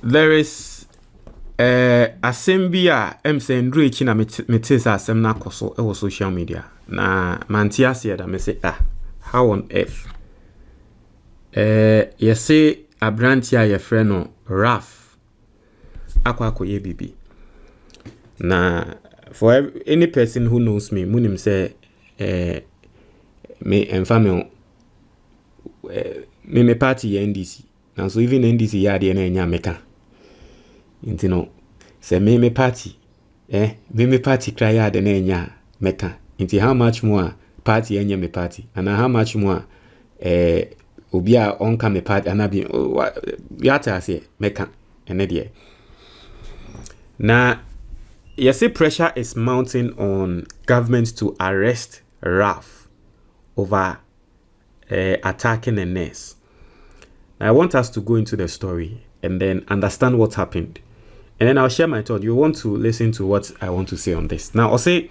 there is assembly I'm saying reach na metis asem na koso e social media na mantia say that me say how on earth you say abrantia your friend no Ralph akwakoye bibi na for any person who knows me munim say me enfame me party NDC now so even NDC ya de na enya meka inti no say me party me party cry ya de na enya meka inti how much more party enya me party and how much more obi a onka me party anabi ya ta say meka ene de na you see pressure is mounting on government to arrest Ralph over attacking a nurse. Now, I want us to go into the story and then understand what happened. And then I'll share my thought. You want to listen to what I want to say on this. Now, I'll say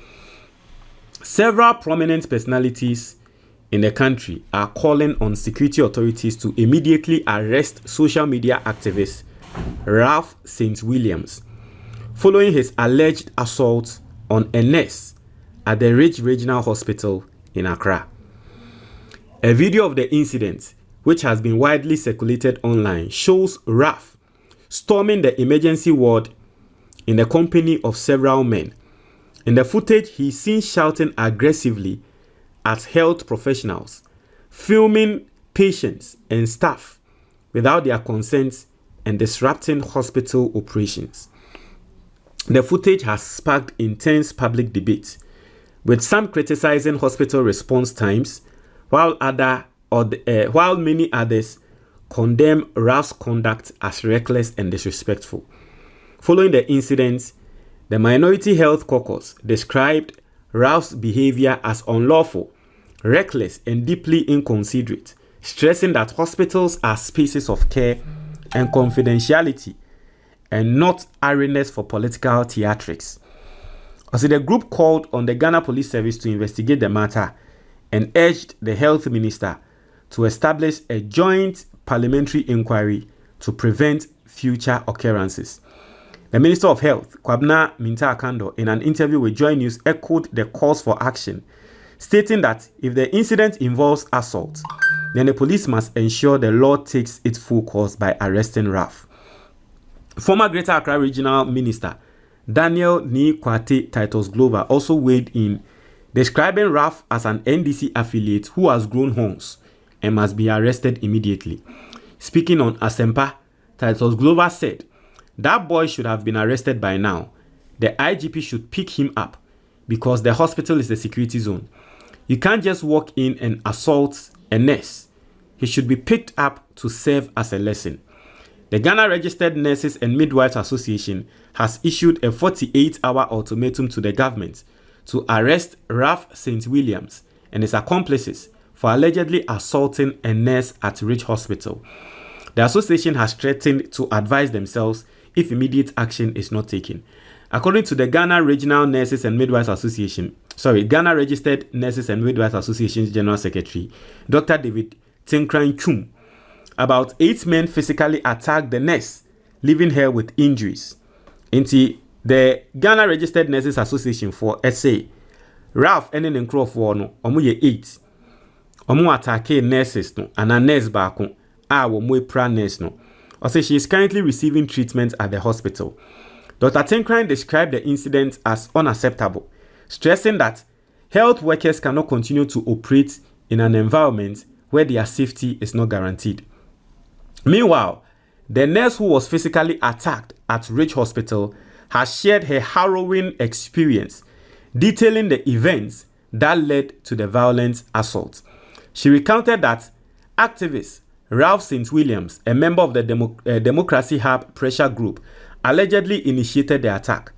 several prominent personalities in the country are calling on security authorities to immediately arrest social media activist Ralph St. Williams following his alleged assault on a nurse at the Ridge Regional Hospital in Accra. A video of the incident, which has been widely circulated online, shows Ralph storming the emergency ward in the company of several men. In the footage, he is seen shouting aggressively at health professionals, filming patients and staff without their consent and disrupting hospital operations. The footage has sparked intense public debate, with some criticizing hospital response times, while many others condemn Ralph's conduct as reckless and disrespectful. Following the incident, the Minority Health Caucus described Ralph's behavior as unlawful, reckless, and deeply inconsiderate, stressing that hospitals are spaces of care and confidentiality and not arenas for political theatrics. Also, the group called on the Ghana Police Service to investigate the matter and urged the health minister to establish a joint parliamentary inquiry to prevent future occurrences. The Minister of Health, Kwabena Mintah-Akando, in an interview with Joy News, echoed the calls for action, stating that if the incident involves assault, then the police must ensure the law takes its full course by arresting Ralph. Former Greater Accra Regional Minister Daniel Kwate Titus Glover also weighed in, describing Ralph as an NDC affiliate who has grown horns and must be arrested immediately. Speaking on Asempa, Titus Glover said, "That boy should have been arrested by now. The IGP should pick him up because the hospital is a security zone. You can't just walk in and assault a nurse. He should be picked up to serve as a lesson." The Ghana Registered Nurses and Midwives Association has issued a 48-hour ultimatum to the government to arrest Ralph St. Williams and his accomplices for allegedly assaulting a nurse at Ridge Hospital. The association has threatened to advise themselves if immediate action is not taken. According to the Ghana Regional Nurses and Midwives Association, Ghana Registered Nurses and Midwives Association's General Secretary, Dr. David Tinkran Chum, about 8 men physically attacked the nurse, leaving her with injuries. Into the Ghana Registered Nurses Association for SA, Ralph and then Crawford no, omu ye 8. Omu attack nurses no, and a nurse baako wo pra nurse no. Also, she is currently receiving treatment at the hospital. Dr. Tinkran described the incident as unacceptable, stressing that health workers cannot continue to operate in an environment where their safety is not guaranteed. Meanwhile, the nurse who was physically attacked at Ridge Hospital has shared her harrowing experience, detailing the events that led to the violent assault. She recounted that activist Ralph St. Williams, a member of the Democracy Hub pressure group, allegedly initiated the attack.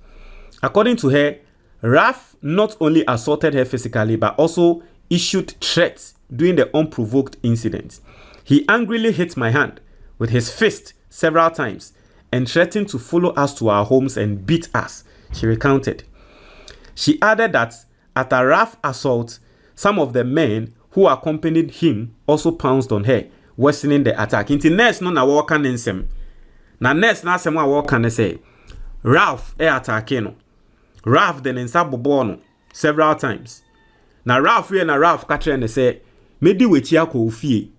According to her, Ralph not only assaulted her physically but also issued threats during the unprovoked incident. "He angrily hit my hand with his fist several times and threatened to follow us to our homes and beat us," she recounted. She added that at a Ralph assault, some of the men who accompanied him also pounced on her, worsening the attack. Inti nurse no na waka nensem. na nurse na asem a wo kan ne say Ralph attack no. Ralph then nsa bobo no several times. Na Ralph ka kire ne say medi wechi akọ ofie.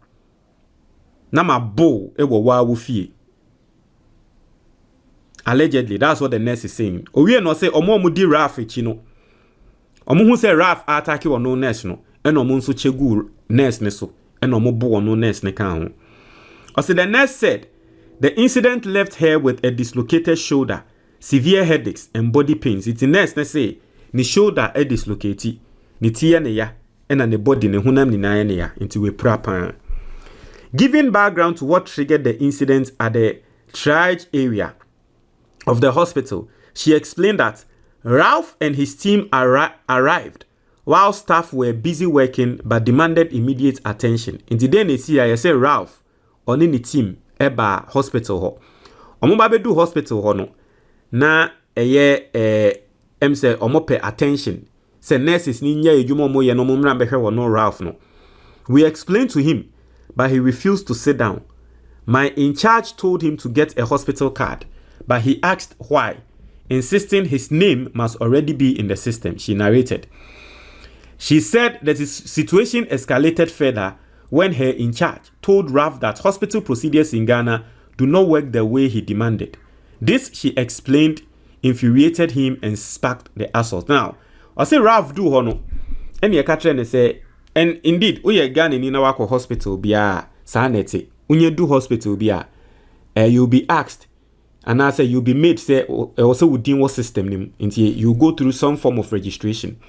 Na ma bo e wo wa wo fie. Allegedly, that's what the nurse is saying. Owie no say omo di Ralph echi no. Omo hu say Ralph attack wo no nurse no. E no mo nso chegu nurse ne so. E no mo bo no nurse ne kan ho. Also the nurse said the incident left her with a dislocated shoulder, severe headaches and body pains. It's the nurse ne say ni shoulder e dislocate, ni tie ne ya, and ne body ne hunam ni na ne ya into we proper. Giving background to what triggered the incident at the triage area of the hospital, she explained that Ralph and his team arrived while staff were busy working but demanded immediate attention. In the day they see, I say Ralph on any team eba hospital ho. Omo ba be do hospital ho no. Na say omo pay attention. Say nurses ni nya edwuma mo ye no mo mra behwe wo no Ralph no. We explained to him, but he refused to sit down. My in charge told him to get a hospital card, but he asked why, insisting his name must already be in the system, she narrated. She said that the situation escalated further when her in charge told Ralph that hospital procedures in Ghana do not work the way he demanded. This, she explained, infuriated him and sparked the assault. Now, I say Ralph do hono, and you catch and say, and indeed, we are Ghana in our hospital biya sanity. When you do hospital biya, you'll be asked, and I say you'll be made say also within what system name until you go through some form of registration.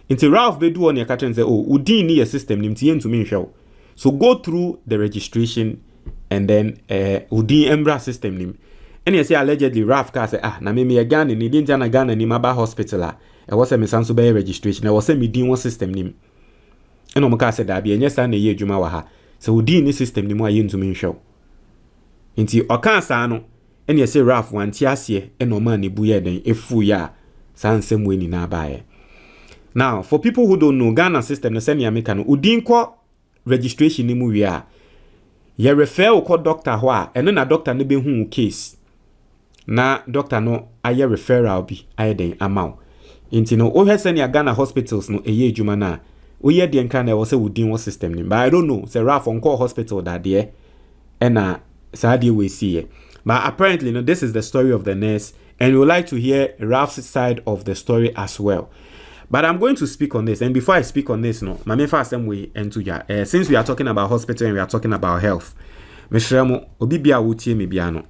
Until Ralph be do on your catch and say, oh, within your system name to me show. So go through the registration and then within Embra system name. And you say allegedly Ralph ka say na me a Ghana ni didn't na Ghana ni maba hospital a was a mesanso be registration. I was a me din one system name. And omo ka say da bi enye sa na ye adwuma wa ha. So within ni system ni mu aye ntumi show. Nti oka sa no and you say Ralph wan ti ase e no man ni bu ye den efu ya san nsem we ni na ba. Now, for people who don't know, Ghana system no send America no udin ko registration ni mu wi a ye refer ko doctor ho a eno na doctor no be hu case na doctor no aye referral bi aye den amount. Inti no o hwe ya Ghana hospitals no eye adwuma na o ye de nka na wo se udin wo system ni, but I don't know say Ralph on call hospital that there na saadi we see. But apparently no, this is the story of the nurse, and we would like to hear Ralph's side of the story as well. But I'm going to speak on this, and before I speak on this, no, my main first way into ya. Since we are talking about hospital and we are talking about health, Mr. Obi bia wutie me bia no.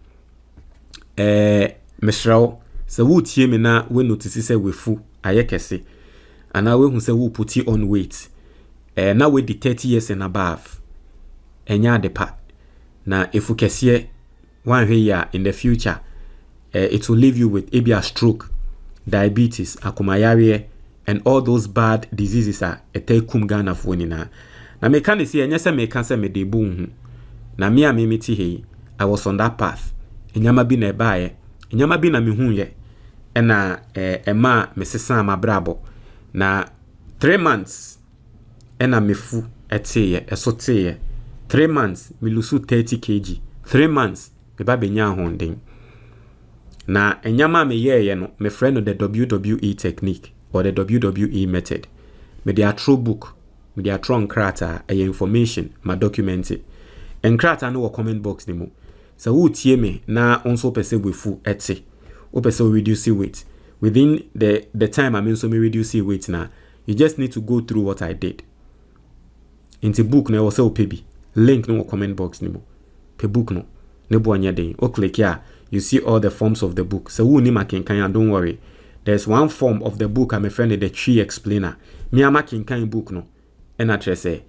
Mr. So wutie me na we notice say we fu aye kese, and now we who say we put on weight. Now we the 30 years and above. Enya de pa. Na efu kese one here in the future, it will leave you with a stroke, diabetes, akumayare, and all those bad diseases are a tekum Ghana for na. Na me can say anyasa me can say me de boom. Na me miti he. I was on that path. Enyama bi na bae. Enyama bi na me hu ye. Na ema me sesa ma brabo. Na 3 months na me fu eteye esoteye. 3 months me lusu 30 kg. 3 months me ba benya honden. Na enyama me ye no me friend the WWE technique or the WWE method. Me dia true book, me dia true krata information ma document it. En krata no comment box ni mo. So who tie me na onso pese wefu ete. O pese reduce weight. Within the time I mean so me reduce weight na, you just need to go through what I did. Into book na also pebi. Link no comment box ni mo. Pe book no. Ne bo anya den. O click here, you see all the forms of the book. So who ni makenkan, don't worry. There's one form of the book I'm a friend the tree explainer. Me a makenkan book no. And I just say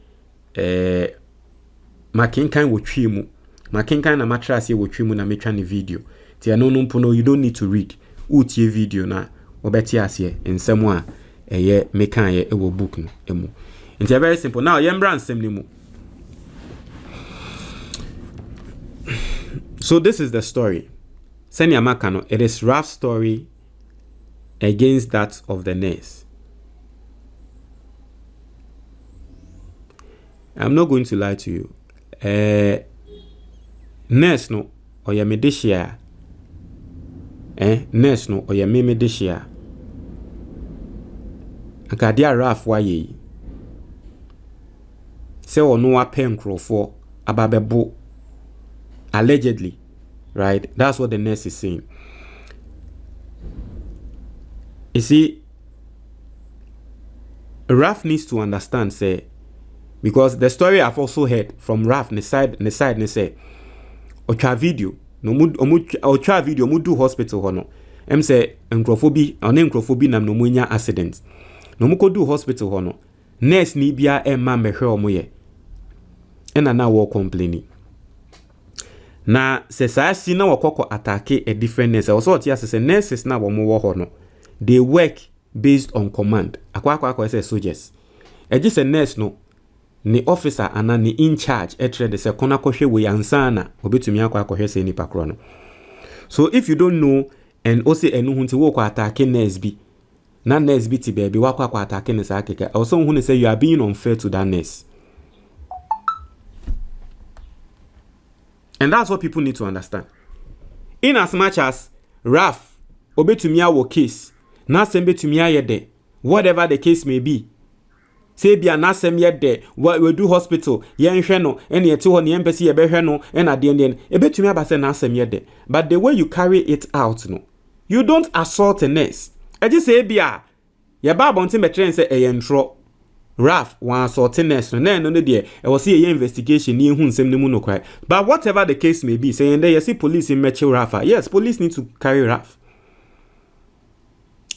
makenkan wo twi mu. Makenkan na matrasi wo twi mu na metwa ne video. Ti ano no mpo no, you don't need to read. Utie video na obeti ase ensem a eye mekan ye e wo book no emu. It's very simple. Now yembra nsem ni mu. So this is the story. Senya Makano, it is Ralph's story against that of the nurse. I'm not going to lie to you. Nurse no, oye medishia nurse no oye me medishia akadia Ralph waye se ono wa pen crofo ababebo allegedly, right? That's what the nurse is saying. You see, Ralph needs to understand, say, because the story I've also heard from Ralph, ne side, say, ocha video, no ocha video, mudu hospital hono. Say, encrophobi nam no munya accident. No muko do hospital hono. Nurse ni bia emma mehwe omoye. Ena na wo complaining. Na se saa si na wakoko attack a different nurse. Also what ya say nurses na wo mo hono. They work based on command. Akwa say soldiers. Eji se nurse no ni officer ana ni in charge etre de se kona kohwe we ansana obetumi akwa kohwe se nipa kro no. So if you don't know and also enu hunti wo kwa attack nurse bi na nurse bi ti baby wakwa attack nurse akeke also hu say you are being unfair to that nurse. And that's what people need to understand. In as much as Ralph obetumi awo case na sembe tumi ayede whatever the case may be, say bia na sem yede we do hospital yen hwe no ene yete ho ne yen pese ye behwe no ena de ene ebetumi abase na sem yede, but the way you carry it out no, you don't assault a nurse. Eji say bia ye ba bonte metre say eyentro Ralph one assault nurse no no de e wo say ye investigation ni ehu nsem ne mu no kwai, but whatever the case may be, say there you see police in meche Ralph. Yes, police need to carry Ralph.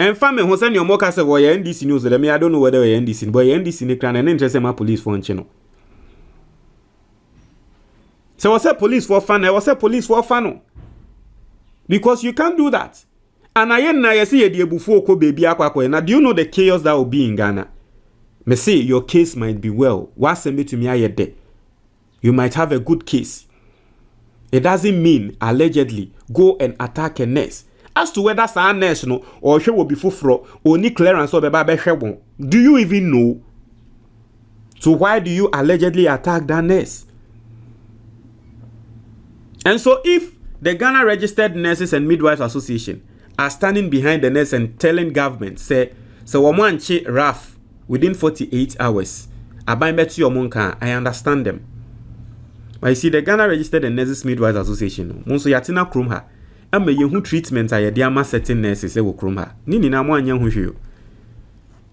And family who send your mocha say we NDC news. Let me I don't know whether we NDC, but NDC ne kran and interest my police for nchino. So was say police for fun, I was say police for fun. Because you can't do that. And I na see ye before ko baby akwa. Now do you know the chaos that will be in Ghana? Me say your case might be well. What send to me ayede? You might have a good case. It doesn't mean allegedly go and attack a nurse. As to whether sa nurse no or she will be fufro or ni clearance or beba behwe, do you even know? So why do you allegedly attack that nurse? And so if the Ghana Registered Nurses and Midwives Association are standing behind the nurse and telling government, say, so wamanche Ralph within 48 hours, abai metu your monka, I understand them. But you see, the Ghana Registered and Nurses Midwives Association, monso yatina krumha, ama yehu treatment a yede ama certain nurses e wo krumha. Nini na mo anya hu hwe.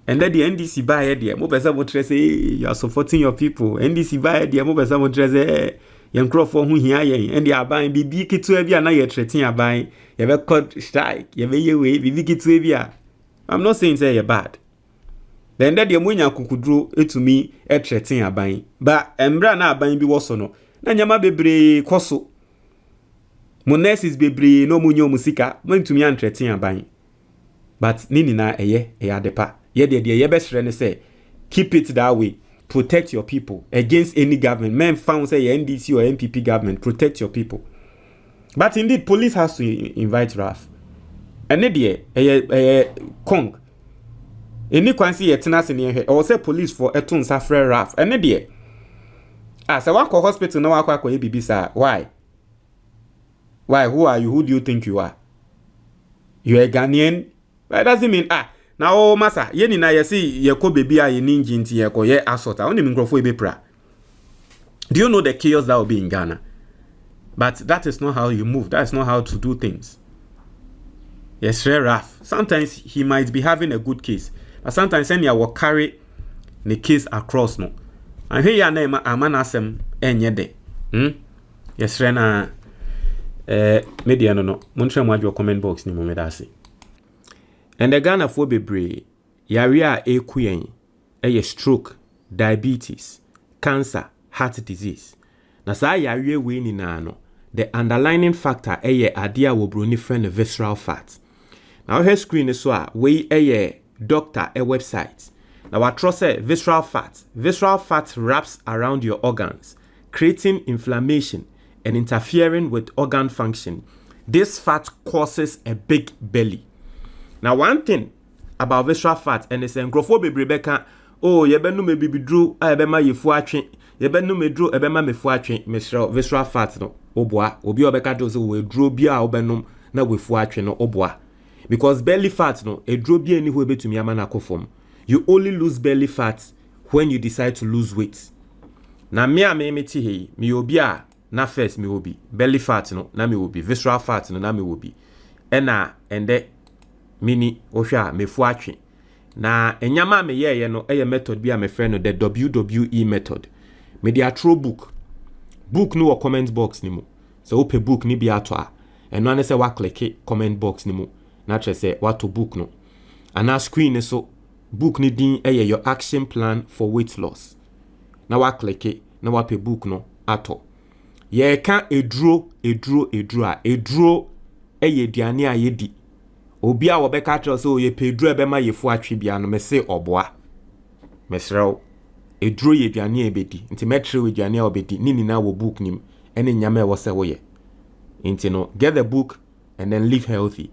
And then the NDC buy here, mo pesa mo say you are supporting your people. NDC buy here, mo pesa mo say yen crofo hu hia yen. And the aban bibi kitu e bia na ye threaten aban, ye be cut strike, ye be ye we bibi kitu e bia. I'm not saying say you bad. Then that the munya kukudro etumi e threaten aban. But embra na aban bi wo so no. Na nyama bebre koso. Mo nurses bebre no munyo musika, mo ntumi an threaten aban. But nini na eye adepa. Ye ye best friend say keep it that way. Protect your people against any government. Men found say NDC or MPP government, protect your people. But indeed, police has to invite Ralph. And the Kong. Any kwansi yetenas in here or say police for etun safre Ralph. And the as a wako hospital no wako EBB sir. Why? Why? Who are you? Who do you think you are? You are a Ghanaian? That doesn't mean now masa yeni na yesi yeko baby a yeni njinti yeko ye asota oni mingrofo ebepra. Do you know the chaos that will be in Ghana? But that is not how you move. That is not how to do things. Yes, Ralph. Sometimes he might be having a good case, but sometimes any will carry the case across no. And here ya name amanasem enye de. Yes, na media no. Montre mo your comment box ni mo medasi. And the Ghana for bebre yarea ekuyen eye stroke, diabetes, cancer, heart disease. Na sa yarea we ni na no. The underlying factor eye adia wo broni friend visceral fat. Now her screen is so we eye doctor a website. Now what trust say visceral fat. Visceral fat wraps around your organs, creating inflammation and interfering with organ function. This fat causes a big belly. Now one thing about visceral fat and it's engrofo bebre beka oh ye benu me bibidru a be ma yefu atwe ye be no medro e be ma mefu atwe mesrɛ visceral fat no oboa obi obeka do so we dro bia obenom na wefu atwe no oboa because belly fat no edro bia ni ho ebetumi ama na akofom. You only lose belly fat when you decide to lose weight. Na me meti he me obi a na first me obi belly fat no na me obi visceral fat no na me obi ena ende mini ohwa mefu atwe na enyama me ye no eye method bi a me friend no the WWE method. Me dia throw book no or comment box ni mu so open book ni bi ato a eno ane se wa click comment box ni mu na tre se wato book no ana screen so book ni din eye your action plan for weight loss na wa click na wa pe book no ato ye ka eduro eye diane a yedi obi a wo be ka tro so ye pe eduro be ma yefu atwe bia no me se oboa mesrew eduro ye diane ebedi nti metre we diane obedi ni na wo book nim ene nyama e wo se wo ye nti no get the book and then live healthy.